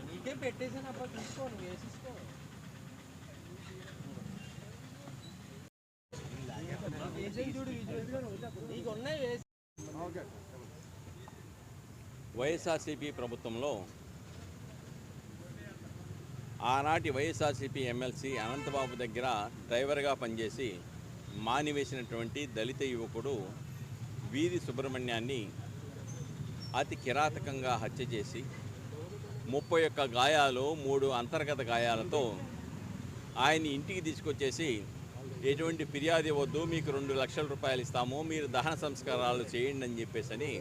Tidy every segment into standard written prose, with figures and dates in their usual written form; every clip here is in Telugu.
నీకే పెట్టేసాను అప్పుడు తీసుకోండి వేసేసుకో నీకు ఉన్నాయి వేసి వైఎస్ఆర్సీపీ ప్రభుత్వంలో ఆనాటి వైఎస్ఆర్సీపీ ఎమ్మెల్సీ అనంతబాబు దగ్గర డ్రైవర్గా పనిచేసి మానివేసినటువంటి దళిత యువకుడు వీధి సుబ్రహ్మణ్యాన్ని అతి కిరాతకంగా హత్య చేసి 31 గాయాలు 3 అంతర్గత గాయాలతో ఆయన ఇంటికి తీసుకొచ్చేసి ఎటువంటి ఫిర్యాదు ఇవ్వద్దు, మీకు 2 లక్షల రూపాయలు ఇస్తాము, మీరు దహన సంస్కారాలు చేయండి అని చెప్పేసి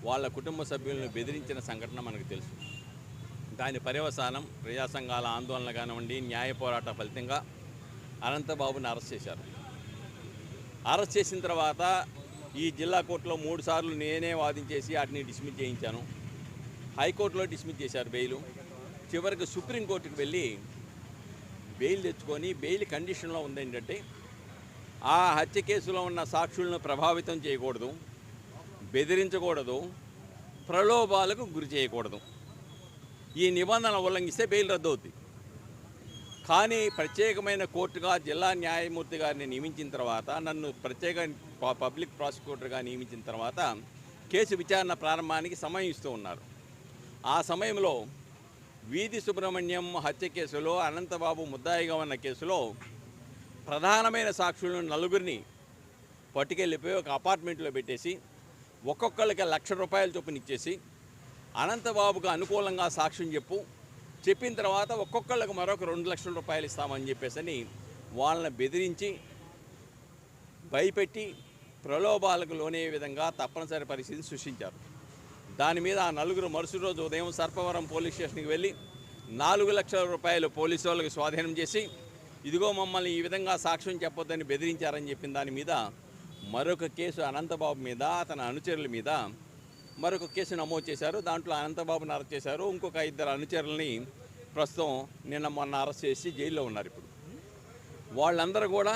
వాళ్ళ కుటుంబ సభ్యులను బెదిరించిన సంఘటన మనకు తెలుసు. దాని పర్యవసానం ప్రజా సంఘాల ఆందోళన కానివ్వండి, న్యాయ పోరాట ఫలితంగా అనంతబాబుని అరెస్ట్ చేశారు. అరెస్ట్ చేసిన తర్వాత ఈ జిల్లా కోర్టులో 3 సార్లు నేనే వాదించేసి వాటిని డిస్మిస్ చేయించాను. హైకోర్టులో డిస్మిస్ చేశారు బెయిల్. చివరికి సుప్రీంకోర్టుకు వెళ్ళి బెయిల్ తెచ్చుకొని బెయిల్ కండిషన్లో ఉందేంటంటే ఆ హత్య కేసులో ఉన్న సాక్షులను ప్రభావితం చేయకూడదు, బెదిరించకూడదు, ప్రలోభాలకు గురి చేయకూడదు. ఈ నిబంధన ఉల్లంఘిస్తే బెయిల్ రద్దు అవుతుంది. కానీ ప్రత్యేకమైన కోర్టుగా జిల్లా న్యాయమూర్తి గారిని నియమించిన తర్వాత, నన్ను ప్రత్యేక పబ్లిక్ ప్రాసిక్యూటర్గా నియమించిన తర్వాత కేసు విచారణ ప్రారంభానికి సమయం ఇస్తూ ఉన్నారు. ఆ సమయంలో వీధి సుబ్రహ్మణ్యం హత్య కేసులో అనంతబాబు ముద్దాయిగా ఉన్న కేసులో ప్రధానమైన సాక్షులను 4గురిని పట్టుకెళ్ళిపోయి ఒక అపార్ట్మెంట్లో పెట్టేసి ఒక్కొక్కరికి 1 లక్ష రూపాయల చొప్పున ఇచ్చేసి అనంతబాబుకు అనుకూలంగా సాక్ష్యం చెప్పిన తర్వాత ఒక్కొక్కళ్ళకి మరొక 2 లక్షల రూపాయలు ఇస్తామని చెప్పేసి వాళ్ళని బెదిరించి భయపెట్టి ప్రలోభాలకు లోనే విధంగా తప్పనిసరి పరిస్థితిని సృష్టించారు. దాని మీద ఆ 4గురు మరుసటి రోజు ఉదయం సర్పవరం పోలీస్ స్టేషన్కి వెళ్ళి 4 లక్షల రూపాయలు పోలీసు వాళ్ళకి స్వాధీనం చేసి, ఇదిగో మమ్మల్ని ఈ విధంగా సాక్ష్యం చెప్పొద్దని బెదిరించారని చెప్పిన దాని మీద మరొక కేసు అనంతబాబు మీద, అతని అనుచరుల మీద మరొక కేసు నమోదు చేశారు. దాంట్లో అనంతబాబుని అరెస్ట్ చేశారు. ఇంకొక 2 అనుచరులని ప్రస్తుతం మొన్న అరెస్ట్ చేసి జైల్లో ఉన్నారు. ఇప్పుడు వాళ్ళందరూ కూడా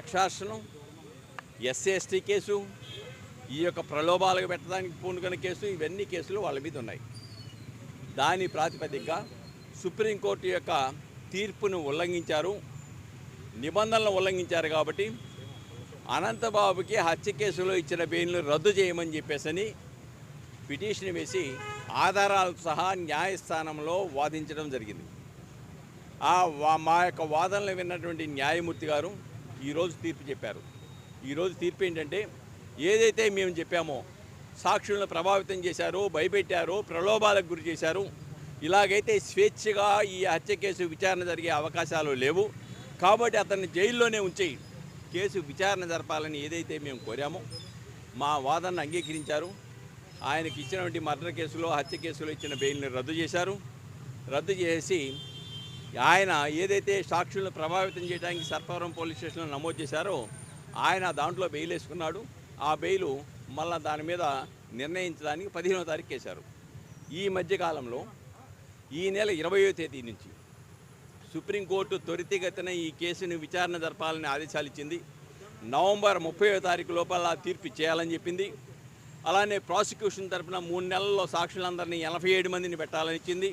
ఎక్సార్షన్, SC/ST కేసు, ఈ యొక్క ప్రలోభాలకు పెట్టడానికి పూనుకున్న కేసు, ఇవన్నీ కేసులు వాళ్ళ మీద ఉన్నాయి. దాని ప్రాతిపదికగా సుప్రీంకోర్టు యొక్క తీర్పును ఉల్లంఘించారు, నిబంధనలను ఉల్లంఘించారు. కాబట్టి అనంతబాబుకి హత్య కేసులో ఇచ్చిన బెయిల్ను రద్దు చేయమని చెప్పేసి పిటిషన్ వేసి ఆధారాలతో సహా న్యాయస్థానంలో వాదించడం జరిగింది. మా యొక్క వాదనలు విన్నటువంటి న్యాయమూర్తి గారు ఈరోజు తీర్పు చెప్పారు. ఈరోజు తీర్పు ఏంటంటే, ఏదైతే మేము చెప్పామో సాక్షులను ప్రభావితం చేశారు, భయపెట్టారు, ప్రలోభాలకు గురి చేశారు, ఇలాగైతే స్వేచ్ఛగా ఈ హత్య కేసు విచారణ జరిగే అవకాశాలు లేవు. కాబట్టి అతన్ని జైల్లోనే ఉంచి కేసు విచారణ జరపాలని ఏదైతే మేము కోరామో మా వాదనను అంగీకరించారు. ఆయనకి ఇచ్చినటువంటి మర్డర్ కేసులో, హత్య కేసులో ఇచ్చిన బెయిల్ని రద్దు చేశారు. రద్దు చేసి ఆయన ఏదైతే సాక్షులను ప్రభావితం చేయడానికి సర్పవరం పోలీస్ స్టేషన్లో నమోదు చేశారో ఆయన దాంట్లో బెయిల్ వేసుకున్నాడు. ఆ బెయిలు మళ్ళీ దాని మీద నిర్ణయించడానికి 15వ తారీఖు వేశారు. ఈ మధ్యకాలంలో ఈ నెల 20వ తేదీ నుంచి సుప్రీంకోర్టు త్వరితగతిన ఈ కేసును విచారణ జరపాలని ఆదేశాలు ఇచ్చింది. నవంబర్ 30వ తారీఖు లోపల తీర్పు చేయాలని చెప్పింది. అలానే ప్రాసిక్యూషన్ తరఫున 3 నెలల్లో సాక్షులందరినీ 87 మందిని పెట్టాలని ఇచ్చింది.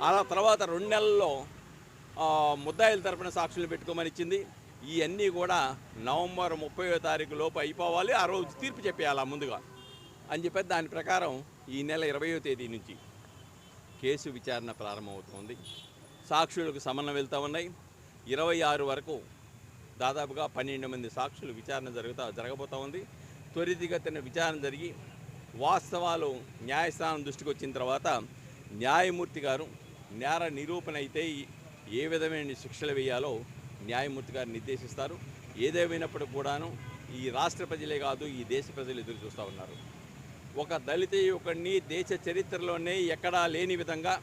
అలా తర్వాత 2 నెలల్లో ముద్దాయిల తరఫున సాక్షులు పెట్టుకోమని ఇచ్చింది. ఇవన్నీ కూడా నవంబర్ 30వ తారీఖు లోపు అయిపోవాలి, ఆ రోజు తీర్పు చెప్పేయాలా ముందుగా అని చెప్పి దాని ప్రకారం ఈ నెల 20వ తేదీ నుంచి కేసు విచారణ ప్రారంభమవుతోంది. సాక్షులకు సమన్లు వెళ్తూ ఉన్నాయి. 26 వరకు దాదాపుగా 12 మంది సాక్షులు విచారణ జరగబోతూ ఉంది. త్వరితగతిన విచారణ జరిగి వాస్తవాలు న్యాయస్థానం దృష్టికి వచ్చిన తర్వాత న్యాయమూర్తి గారు నేర నిరూపణ అయితే ఏ విధమైన శిక్షలు వేయాలో న్యాయమూర్తి గారు నిర్దేశిస్తారు. ఏదేమైనప్పుడు కూడాను ఈ రాష్ట్ర ప్రజలే కాదు, ఈ దేశ ప్రజలు ఎదురు చూస్తూ ఉన్నారు. ఒక దళిత యువకుడిని దేశ చరిత్రలోనే ఎక్కడా లేని విధంగా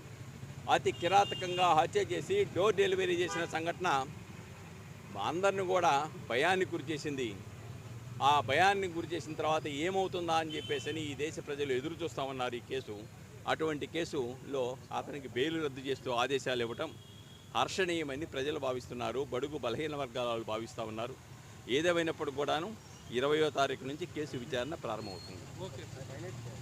అతి కిరాతకంగా హత్య చేసి డోర్ డెలివరీ చేసిన సంఘటన అందరిని కూడా భయానికి గురి చేసింది. ఆ భయాన్ని గురి చేసిన తర్వాత ఏమవుతుందా అని చెప్పేసి ఈ దేశ ప్రజలు ఎదురు చూస్తూ ఉన్నారు ఈ కేసు. అటువంటి కేసులో అతనికి బెయిల్ రద్దు చేస్తూ ఆదేశాలు ఇవ్వటం హర్షణీయమని ప్రజలు భావిస్తున్నారు, బడుగు బలహీన వర్గాల వాళ్ళు భావిస్తూ ఉన్నారు. ఏదేమైనప్పుడు కూడాను 20వ తారీఖు నుంచి కేసు విచారణ ప్రారంభమవుతుంది. Okay sir.